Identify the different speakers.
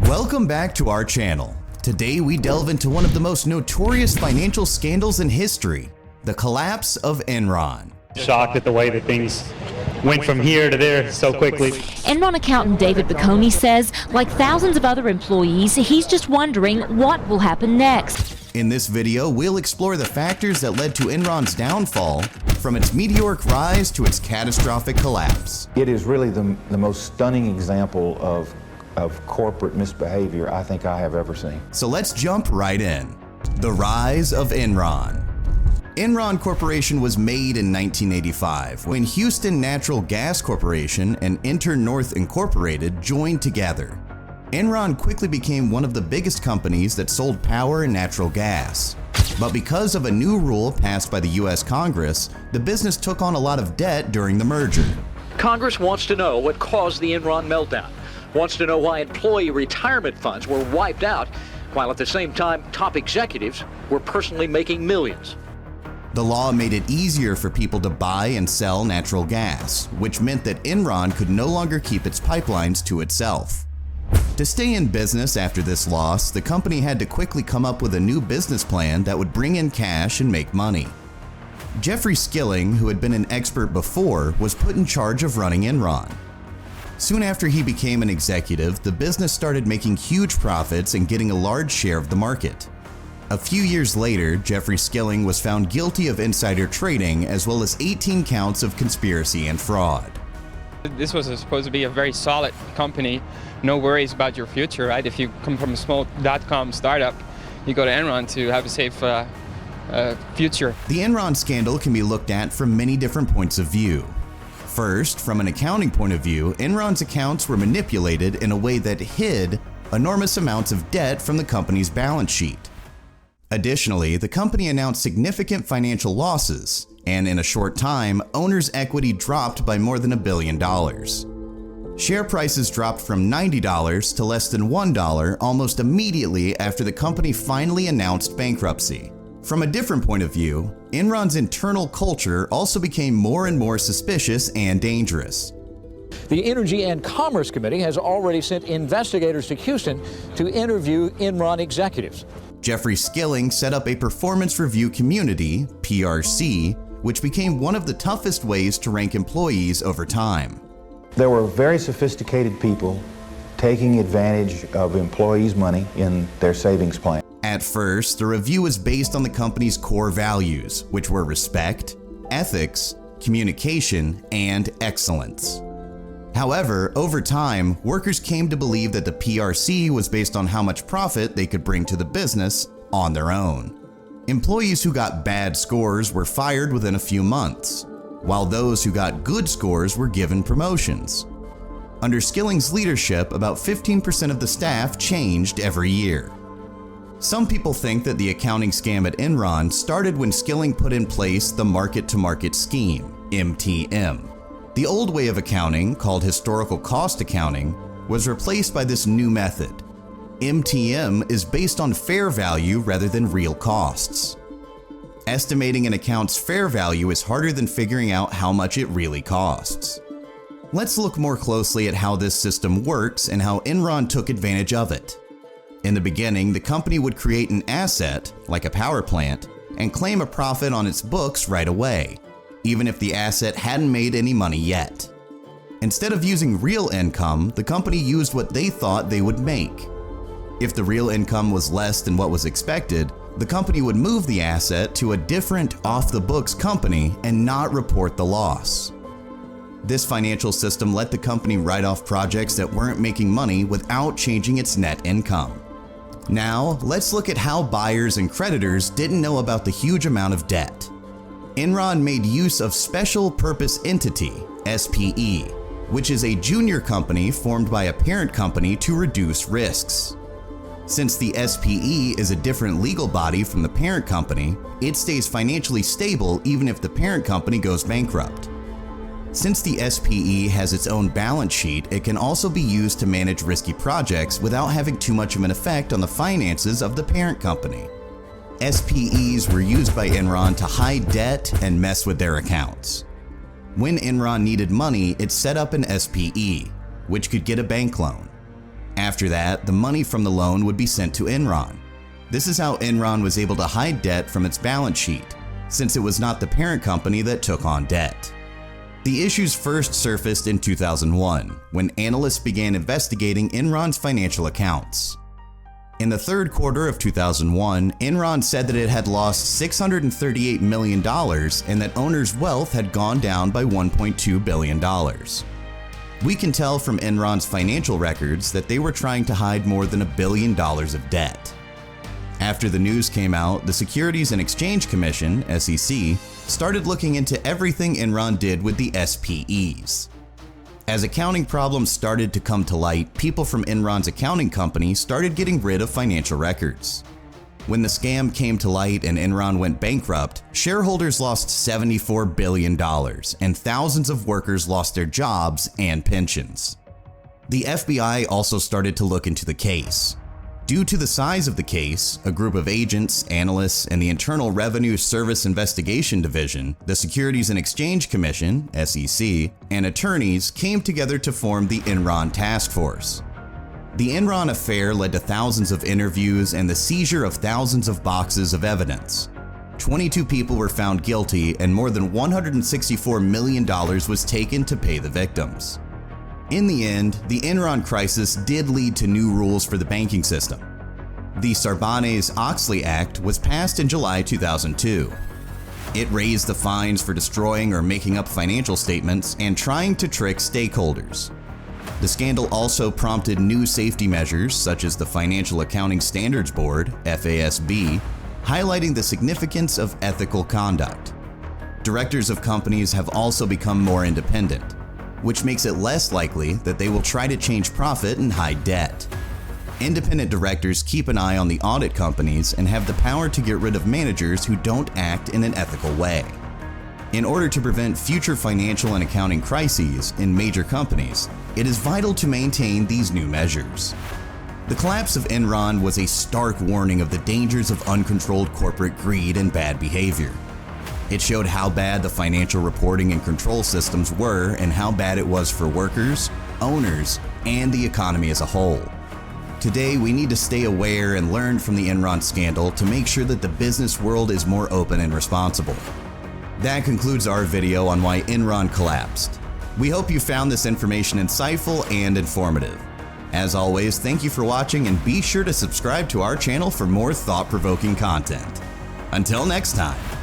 Speaker 1: Welcome back to our channel. Today we delve into one of the most notorious financial scandals in history, the collapse of Enron.
Speaker 2: Shocked at the way that things went from here to there so quickly.
Speaker 3: Enron accountant David Bacconi says, like thousands of other employees, he's just wondering what will happen next.
Speaker 1: In this video, we'll explore the factors that led to Enron's downfall, from its meteoric rise to its catastrophic collapse.
Speaker 4: It is really the most stunning example of corporate misbehavior I think I have ever seen.
Speaker 1: So let's jump right in. The rise of Enron. Enron Corporation was made in 1985 when Houston Natural Gas Corporation and Inter-North Incorporated joined together. Enron quickly became one of the biggest companies that sold power and natural gas. But because of a new rule passed by the US Congress, the business took on a lot of debt during the merger.
Speaker 5: Congress wants to know what caused the Enron meltdown, wants to know why employee retirement funds were wiped out, while at the same time top executives were personally making millions.
Speaker 1: The law made it easier for people to buy and sell natural gas, which meant that Enron could no longer keep its pipelines to itself. To stay in business after this loss, the company had to quickly come up with a new business plan that would bring in cash and make money. Jeffrey Skilling, who had been an expert before, was put in charge of running Enron. Soon after he became an executive, the business started making huge profits and getting a large share of the market. A few years later, Jeffrey Skilling was found guilty of insider trading as well as 18 counts of conspiracy and fraud.
Speaker 6: This was supposed to be a very solid company, no worries about your future, right? If you come from a small .com startup, you go to Enron to have a safe future.
Speaker 1: The Enron scandal can be looked at from many different points of view. First, from an accounting point of view, Enron's accounts were manipulated in a way that hid enormous amounts of debt from the company's balance sheet. Additionally, the company announced significant financial losses, and in a short time, owners' equity dropped by more than $1 billion. Share prices dropped from $90 to less than $1 almost immediately after the company finally announced bankruptcy. From a different point of view, Enron's internal culture also became more and more suspicious and dangerous.
Speaker 5: The Energy and Commerce Committee has already sent investigators to Houston to interview Enron executives.
Speaker 1: Jeffrey Skilling set up a performance review community, PRC, which became one of the toughest ways to rank employees over time.
Speaker 4: There were very sophisticated people taking advantage of employees' money in their savings plan.
Speaker 1: At first, the review was based on the company's core values, which were respect, ethics, communication, and excellence. However, over time, workers came to believe that the PRC was based on how much profit they could bring to the business on their own. Employees who got bad scores were fired within a few months, while those who got good scores were given promotions. Under Skilling's leadership, about 15% of the staff changed every year. Some people think that the accounting scam at Enron started when Skilling put in place the market-to-market scheme, MTM. The old way of accounting, called historical cost accounting, was replaced by this new method. MTM is based on fair value rather than real costs. Estimating an account's fair value is harder than figuring out how much it really costs. Let's look more closely at how this system works and how Enron took advantage of it. In the beginning, the company would create an asset, like a power plant, and claim a profit on its books right away, even if the asset hadn't made any money yet. Instead of using real income, the company used what they thought they would make. If the real income was less than what was expected, the company would move the asset to a different off-the-books company and not report the loss. This financial system let the company write off projects that weren't making money without changing its net income. Now, let's look at how buyers and creditors didn't know about the huge amount of debt. Enron made use of Special Purpose Entity, SPE, which is a junior company formed by a parent company to reduce risks. Since the SPE is a different legal body from the parent company, it stays financially stable even if the parent company goes bankrupt. Since the SPE has its own balance sheet, it can also be used to manage risky projects without having too much of an effect on the finances of the parent company. SPEs were used by Enron to hide debt and mess with their accounts. When Enron needed money, it set up an SPE, which could get a bank loan. After that, the money from the loan would be sent to Enron. This is how Enron was able to hide debt from its balance sheet, since it was not the parent company that took on debt. The issues first surfaced in 2001, when analysts began investigating Enron's financial accounts. In the third quarter of 2001, Enron said that it had lost $638 million and that owners' wealth had gone down by $1.2 billion. We can tell from Enron's financial records that they were trying to hide more than $1 billion of debt. After the news came out, the Securities and Exchange Commission, SEC, started looking into everything Enron did with the SPEs. As accounting problems started to come to light, people from Enron's accounting company started getting rid of financial records. When the scam came to light and Enron went bankrupt, shareholders lost $74 billion and thousands of workers lost their jobs and pensions. The FBI also started to look into the case. Due to the size of the case, a group of agents, analysts, and the Internal Revenue Service Investigation Division, the Securities and Exchange Commission, SEC, and attorneys came together to form the Enron Task Force. The Enron affair led to thousands of interviews and the seizure of thousands of boxes of evidence. 22 people were found guilty and more than $164 million was taken to pay the victims. In the end, the Enron crisis did lead to new rules for the banking system. The Sarbanes-Oxley Act was passed in July 2002. It raised the fines for destroying or making up financial statements and trying to trick stakeholders. The scandal also prompted new safety measures such as the Financial Accounting Standards Board, FASB, highlighting the significance of ethical conduct. Directors of companies have also become more independent, which makes it less likely that they will try to change profit and hide debt. Independent directors keep an eye on the audit companies and have the power to get rid of managers who don't act in an ethical way. In order to prevent future financial and accounting crises in major companies, it is vital to maintain these new measures. The collapse of Enron was a stark warning of the dangers of uncontrolled corporate greed and bad behavior. It showed how bad the financial reporting and control systems were and how bad it was for workers, owners, and the economy as a whole. Today, we need to stay aware and learn from the Enron scandal to make sure that the business world is more open and responsible. That concludes our video on why Enron collapsed. We hope you found this information insightful and informative. As always, thank you for watching and be sure to subscribe to our channel for more thought-provoking content. Until next time.